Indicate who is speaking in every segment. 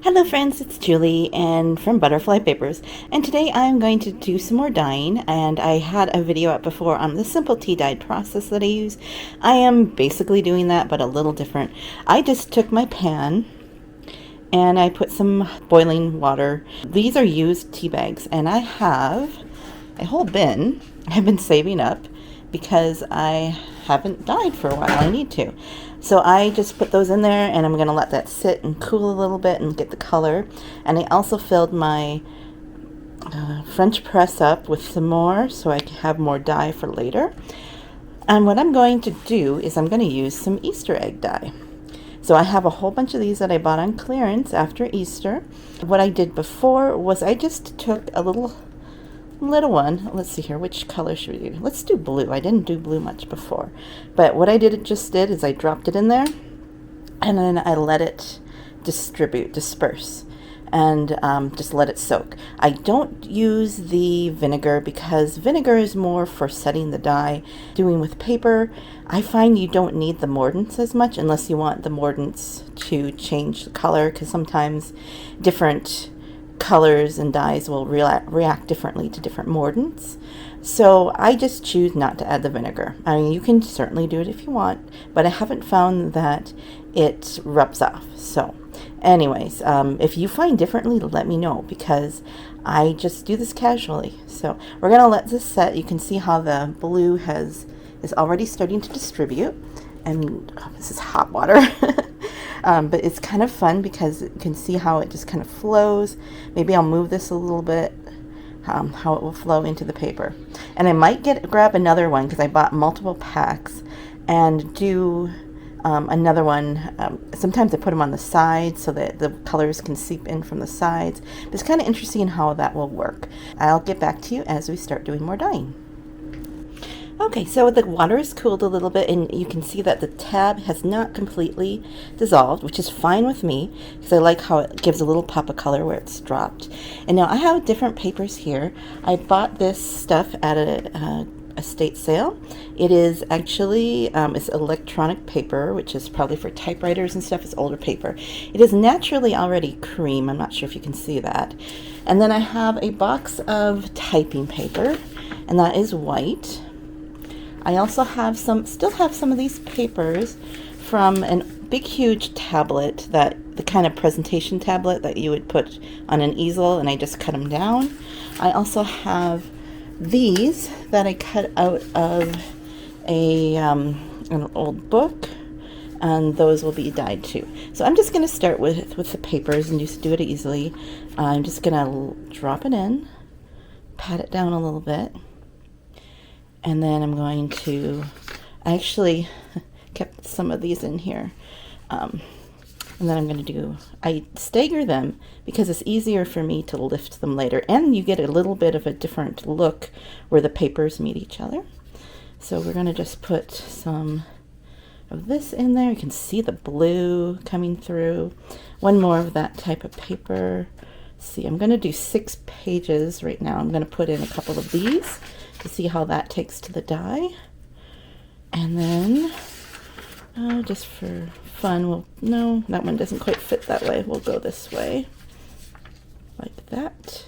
Speaker 1: Hello friends, it's Julie and from Butterfly Papers, and today I'm going to do some more dyeing. And I had a video up before on the simple tea dye process that I use. I am basically doing that but a little different. I just took my pan and I put some boiling water. These are used tea bags and I have a whole bin I've been saving up because I haven't dyed for a while. I need to. So I just put those in there and I'm going to let that sit and cool a little bit and get the color. And I also filled my French press up with some more so I can have more dye for later. And what I'm going to do is I'm going to use some Easter egg dye. So I have a whole bunch of these that I bought on clearance after Easter. What I did before was I just took a little one. Let's see here, which color should we do? Let's do blue. I didn't do blue much before, but what I just did is I dropped it in there and then I let it disperse, and just let it soak. I don't use the vinegar because vinegar is more for setting the dye. Doing with paper, I find you don't need the mordants as much unless you want the mordants to change the color, because sometimes different colors and dyes will react differently to different mordants. So I just choose not to add the vinegar. I mean, you can certainly do it if you want, but I haven't found that it rubs off. So anyways, if you find differently, let me know, because I just do this casually. So we're gonna let this set. You can see how the blue is already starting to distribute, and this is hot water. But it's kind of fun because you can see how it just kind of flows. Maybe I'll move this a little bit, how it will flow into the paper. And I might grab another one because I bought multiple packs, and do another one. Sometimes I put them on the sides so that the colors can seep in from the sides. But it's kind of interesting how that will work. I'll get back to you as we start doing more dyeing. Okay, so the water is cooled a little bit, and you can see that the tab has not completely dissolved, which is fine with me because I like how it gives a little pop of color where it's dropped. And now I have different papers here. I bought this stuff at a estate sale. It is actually it's electronic paper, which is probably for typewriters and stuff. It's older paper. It is naturally already cream. I'm not sure if you can see that. And then I have a box of typing paper, and that is white. I also have still have some of these papers from a big huge tablet, the kind of presentation tablet that you would put on an easel, and I just cut them down. I also have these that I cut out of an old book, and those will be dyed too. So I'm just going to start with the papers and just do it easily. I'm just going to drop it in, pat it down a little bit. And then I'm going to, I actually kept some of these in here. And then I'm going to I stagger them because it's easier for me to lift them later. And you get a little bit of a different look where the papers meet each other. So we're going to just put some of this in there. You can see the blue coming through. One more of that type of paper. See, I'm going to do 6 pages right now. I'm going to put in a couple of these to see how that takes to the dye. And then, just for fun, no, that one doesn't quite fit that way. We'll go this way, like that.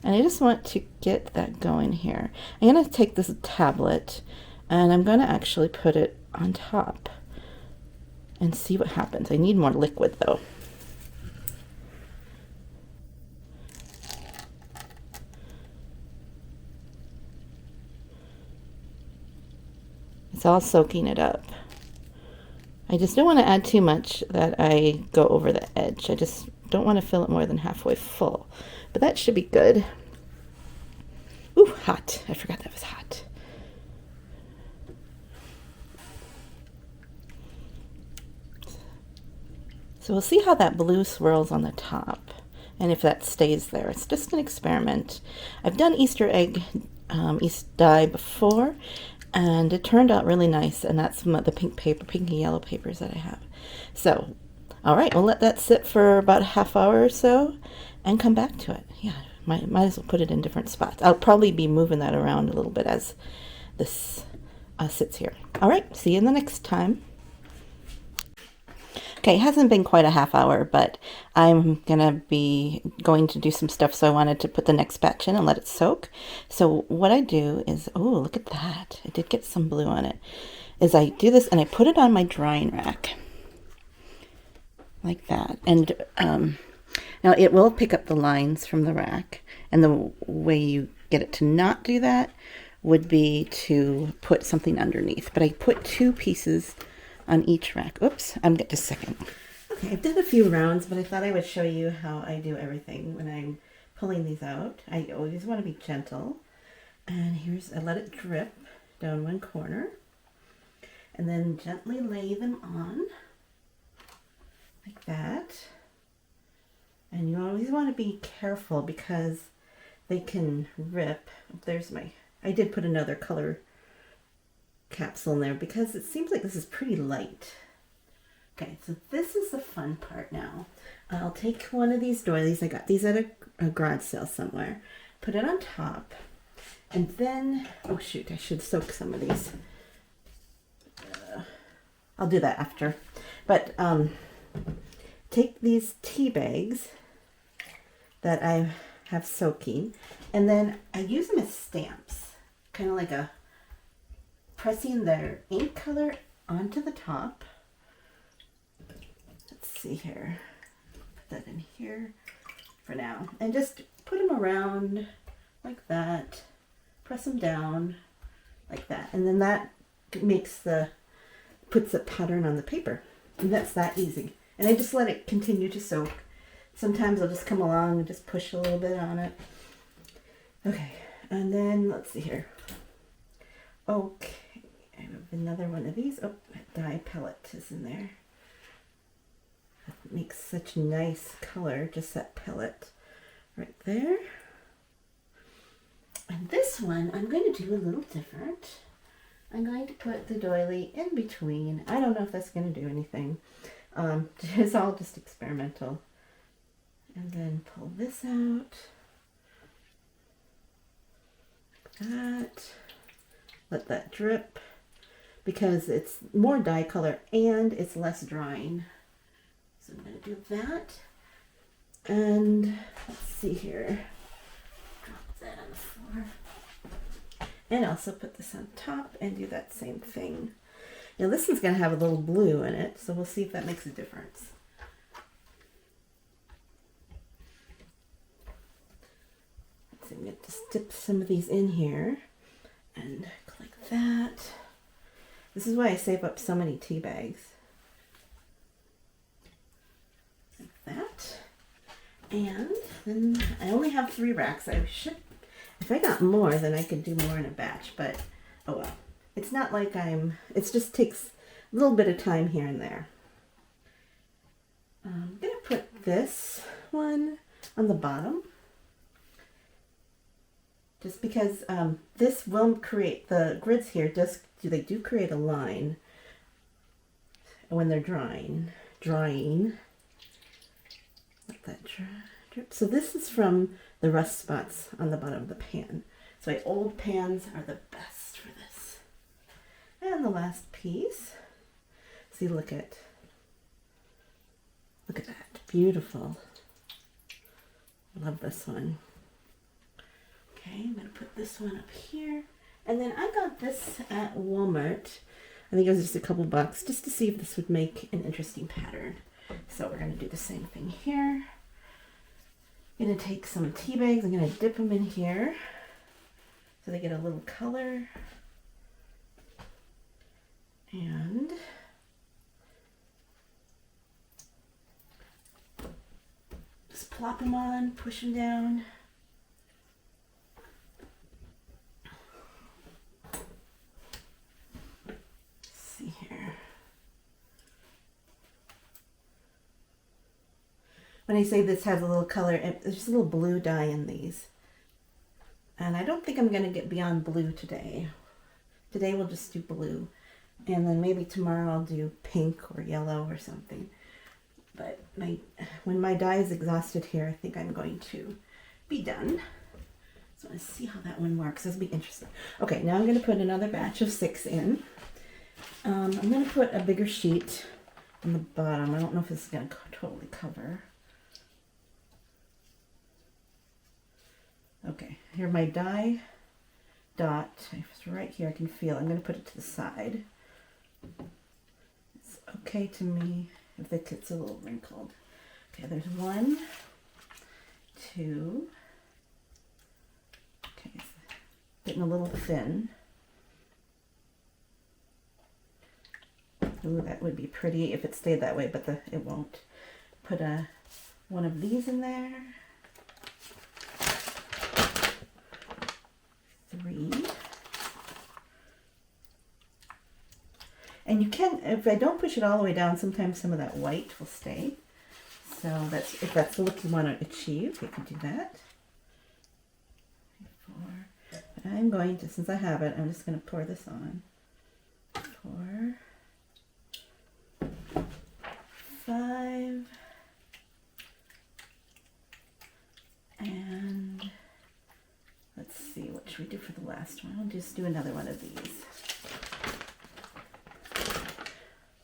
Speaker 1: And I just want to get that going here. I'm going to take this tablet, and I'm going to actually put it on top and see what happens. I need more liquid, though. It's all soaking it up. I just don't want to add too much that I go over the edge. I just don't want to fill it more than halfway full. But that should be good. Ooh, hot. I forgot that was hot. So we'll see how that blue swirls on the top and if that stays there. It's just an experiment. I've done Easter egg dye before, and it turned out really nice, and that's some of the pink and yellow papers that I have. So, all right, we'll let that sit for about a half hour or so and come back to it. Yeah, might as well put it in different spots. I'll probably be moving that around a little bit as this sits here. All right, see you in the next time. Okay, it hasn't been quite a half hour, but I'm gonna be going to do some stuff, so I wanted to put the next batch in and let it soak. So what I do is, oh, look at that. I did get some blue on it. Is I do this and I put it on my drying rack. Like that. And now it will pick up the lines from the rack. And the way you get it to not do that would be to put something underneath. But I put 2 pieces on each rack. Oops, I'm just a second. Okay, I've done a few rounds, but I thought I would show you how I do everything when I'm pulling these out. I always want to be gentle. And here's, I let it drip down one corner. And then gently lay them on. Like that. And you always want to be careful because they can rip. There's my, I did put another color capsule in there because it seems like this is pretty light. Okay, so this is the fun part now. I'll take one of these doilies. I got these at a garage sale somewhere. Put it on top. And then, oh shoot, I should soak some of these. I'll do that after. But take these tea bags that I have soaking, and then I use them as stamps, kind of like a pressing their ink color onto the top. Let's see here. Put that in here for now, and just put them around like that. Press them down like that, and then that makes puts a pattern on the paper, and that's that easy. And I just let it continue to soak. Sometimes I'll just come along and just push a little bit on it. Okay, and then let's see here. Okay, I have another one of these. Oh, that dye pellet is in there. It makes such a nice color, just that pellet right there. And this one, I'm going to do a little different. I'm going to put the doily in between. I don't know if that's going to do anything. It's all just experimental. And then pull this out. Like that. Let that drip. Because it's more dye color and it's less drying. So I'm going to do that. And let's see here. Drop that on the floor. And also put this on top and do that same thing. Now this one's going to have a little blue in it, so we'll see if that makes a difference. So I'm going to just dip some of these in here and like that. This is why I save up so many tea bags. Like that. And then I only have 3 racks. I should, if I got more, then I could do more in a batch, but oh well. It's not like it just takes a little bit of time here and there. I'm going to put this one on the bottom. Just because this will create, the grids here, they do create a line when they're drying. Let that drip. So this is from the rust spots on the bottom of the pan. So old pans are the best for this. And the last piece. See, look at that. Beautiful. Love this one. Okay, I'm going to put this one up here. And then I got this at Walmart. I think it was just a couple bucks, just to see if this would make an interesting pattern. So we're going to do the same thing here. I'm going to take some tea bags. I'm going to dip them in here so they get a little color. And just plop them on, push them down. Let's see here. When I say this has a little color, there's just a little blue dye in these. And I don't think I'm going to get beyond blue today. Today we'll just do blue. And then maybe tomorrow I'll do pink or yellow or something. But when my dye is exhausted here, I think I'm going to be done. So let's see how that one works. This will be interesting. Okay, now I'm going to put another batch of 6 in. I'm going to put a bigger sheet on the bottom. I don't know if this is going to totally cover. Okay, here my dye dot. It's right here. I can feel it. I'm going to put it to the side. It's okay to me if it gets a little wrinkled. Okay, there's 1, 2. Okay, it's getting a little thin. Ooh, that would be pretty if it stayed that way, but it won't. Put one of these in there. 3. And you can, if I don't push it all the way down, sometimes some of that white will stay. So if that's the look you want to achieve, you can do that. 4. But I'm going to, since I have it, I'm just going to pour this on. 4, 5, and let's see, what should we do for the last one? I'll just do another one of these.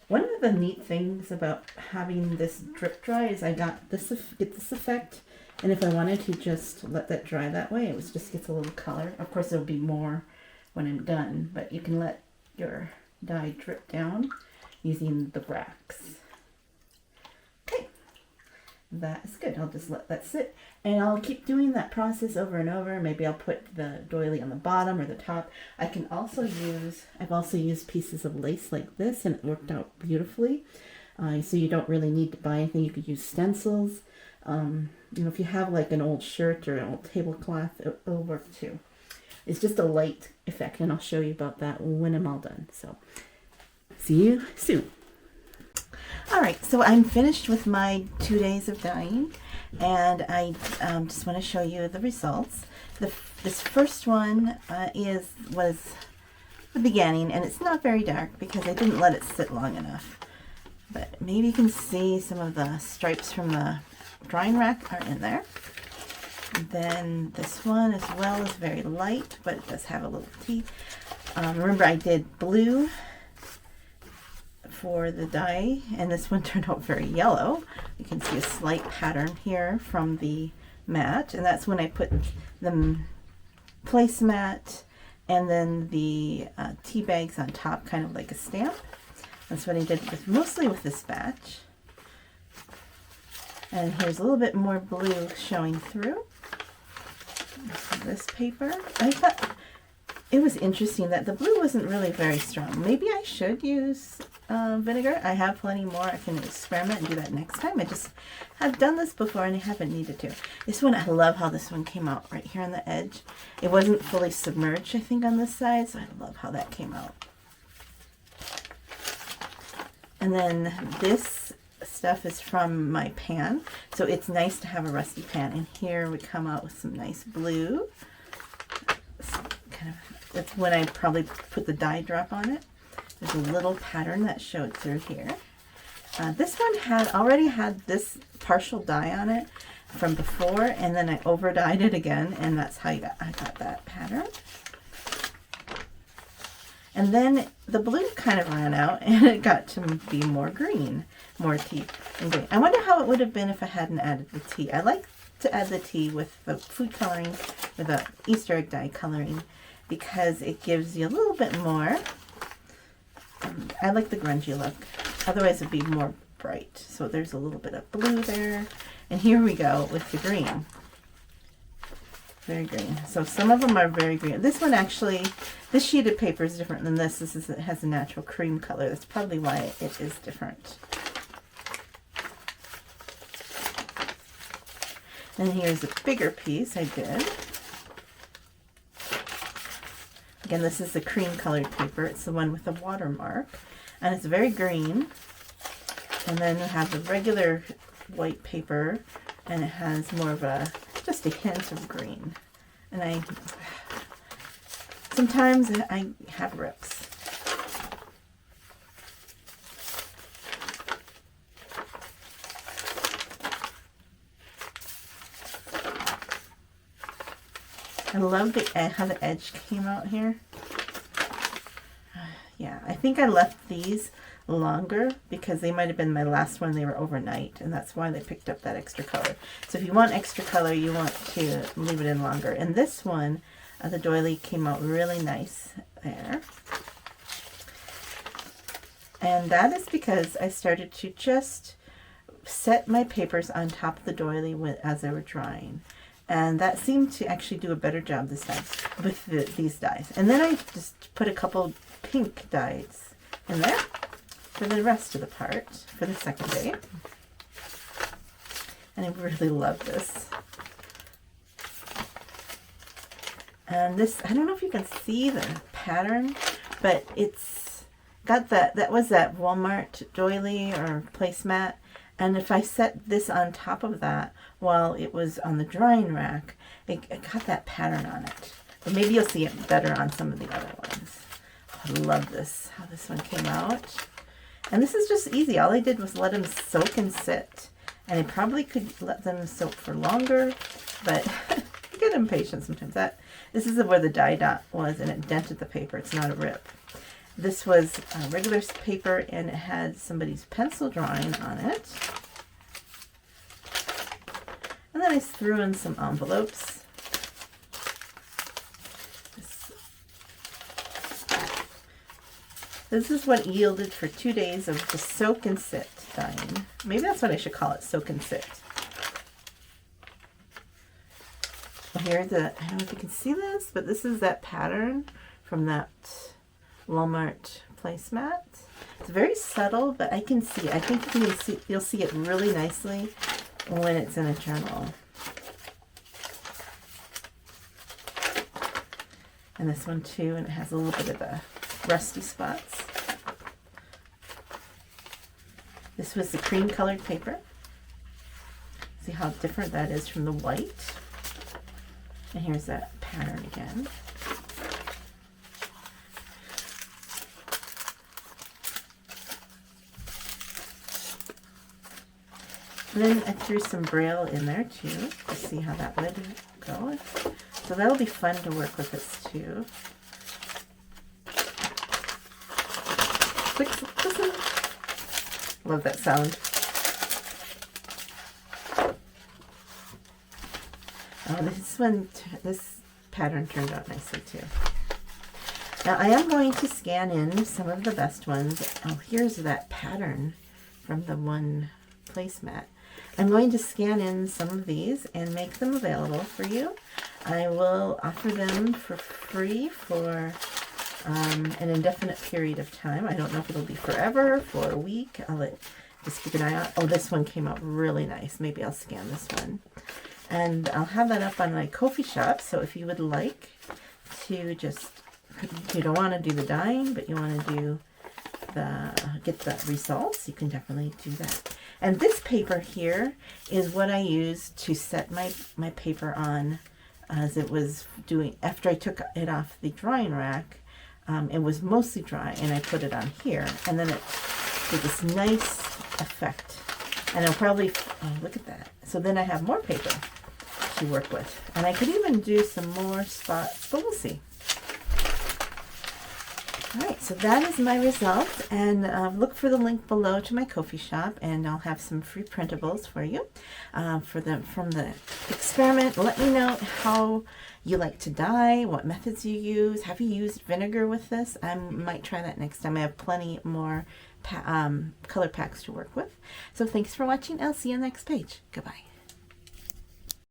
Speaker 1: One of the neat things about having this drip dry is I got this, get this effect, and if I wanted to just let that dry that way, it just gets a little color. Of course, it'll be more when I'm done, but you can let your dye drip down using the racks. Okay, that is good. I'll just let that sit, and I'll keep doing that process over and over. Maybe I'll put the doily on the bottom or the top. I can also use, I've also used pieces of lace like this, and it worked out beautifully. So you don't really need to buy anything. You could use stencils. You know, if you have like an old shirt or an old tablecloth, it'll work too. It's just a light effect, and I'll show you about that when I'm all done. So see you soon. All right, so I'm finished with my 2 days of dyeing, and I just want to show you the results. This first one was the beginning, and it's not very dark because I didn't let it sit long enough. But maybe you can see some of the stripes from the drying rack are in there. And then this one as well is very light, but it does have a little tea. Remember, I did blue for the dye, and this one turned out very yellow. You can see a slight pattern here from the mat, and that's when I put the placemat and then the tea bags on top, kind of like a stamp. That's what I did mostly with this batch. And here's a little bit more blue showing through. This paper, I thought it was interesting that the blue wasn't really very strong. Maybe I should use vinegar. I have plenty more. I can experiment and do that next time. I just have done this before and I haven't needed to. This one, I love how this one came out right here on the edge. It wasn't fully submerged, I think, on this side, so I love how that came out. And then this stuff is from my pan, so it's nice to have a rusty pan. And here we come out with some nice blue. That's when I probably put the dye drop on it. There's a little pattern that showed through here. This one already had this partial dye on it from before, and then I over dyed it again, and that's how I got that pattern. And then the blue kind of ran out, and it got to be more green, more tea and green. I wonder how it would have been if I hadn't added the tea. I like to add the tea with the food coloring, with the Easter egg dye coloring, because it gives you a little bit more. I like the grungy look. Otherwise, it'd be more bright. So there's a little bit of blue there. And here we go with the green. Very green. So some of them are very green. This one actually, this sheet of paper is different than this. It has a natural cream color. That's probably why it is different. And here's a bigger piece I did. Again, this is the cream colored paper. It's the one with the watermark. And it's very green. And then we have the regular white paper, and it has more of just a hint of green. And sometimes I have rips. I love how the edge came out here. Yeah, I think I left these longer because they might have been my last one. They were overnight, and that's why they picked up that extra color. So if you want extra color, you want to leave it in longer. And this one, the doily came out really nice there. And that is because I started to just set my papers on top of the doily as they were drying. And that seemed to actually do a better job this time with these dies. And then I just put a couple pink dies in there for the rest of the part for the second day. And I really love this. And this, I don't know if you can see the pattern, but it's got that was that Walmart doily or placemat. And if I set this on top of that while it was on the drying rack, it got that pattern on it. But maybe you'll see it better on some of the other ones. Oh, I love this, how this one came out. And this is just easy. All I did was let them soak and sit. And I probably could let them soak for longer, but I get impatient sometimes. This is where the dye dot was, and it dented the paper. It's not a rip. This was regular paper, and it had somebody's pencil drawing on it. And then I threw in some envelopes. This is what yielded for 2 days of the soak and sit dyeing. Maybe that's what I should call it, soak and sit. Here's I don't know if you can see this, but this is that pattern from that Walmart placemat. It's very subtle, but I can see it. I think you'll see it really nicely when it's in a journal. And this one too, and it has a little bit of the rusty spots. This was the cream colored paper. See how different that is from the white. And here's that pattern again. And then I threw some Braille in there too, to see how that would go. So that'll be fun to work with this too. Listen. Love that sound. Oh, this pattern turned out nicely too. Now I am going to scan in some of the best ones. Oh, here's that pattern from the one placemat. I'm going to scan in some of these and make them available for you. I will offer them for free for an indefinite period of time. I don't know if it'll be forever, for a week. Just keep an eye out. Oh, this one came out really nice. Maybe I'll scan this one. And I'll have that up on my Ko-fi shop. So if you would like to you don't want to do the dyeing, but you want to get the results, you can definitely do that. And this paper here is what I used to set my paper on as it was doing, after I took it off the drying rack. It was mostly dry, and I put it on here, and then it did this nice effect. And I'll probably, look at that. So then I have more paper to work with. And I could even do some more spots, but we'll see. All right, so that is my result, and look for the link below to my Ko-fi shop, and I'll have some free printables for you from the experiment. Let me know how you like to dye, what methods you use. Have you used vinegar with this? I might try that next time. I have plenty more color packs to work with. So thanks for watching. I'll see you on the next page. Goodbye.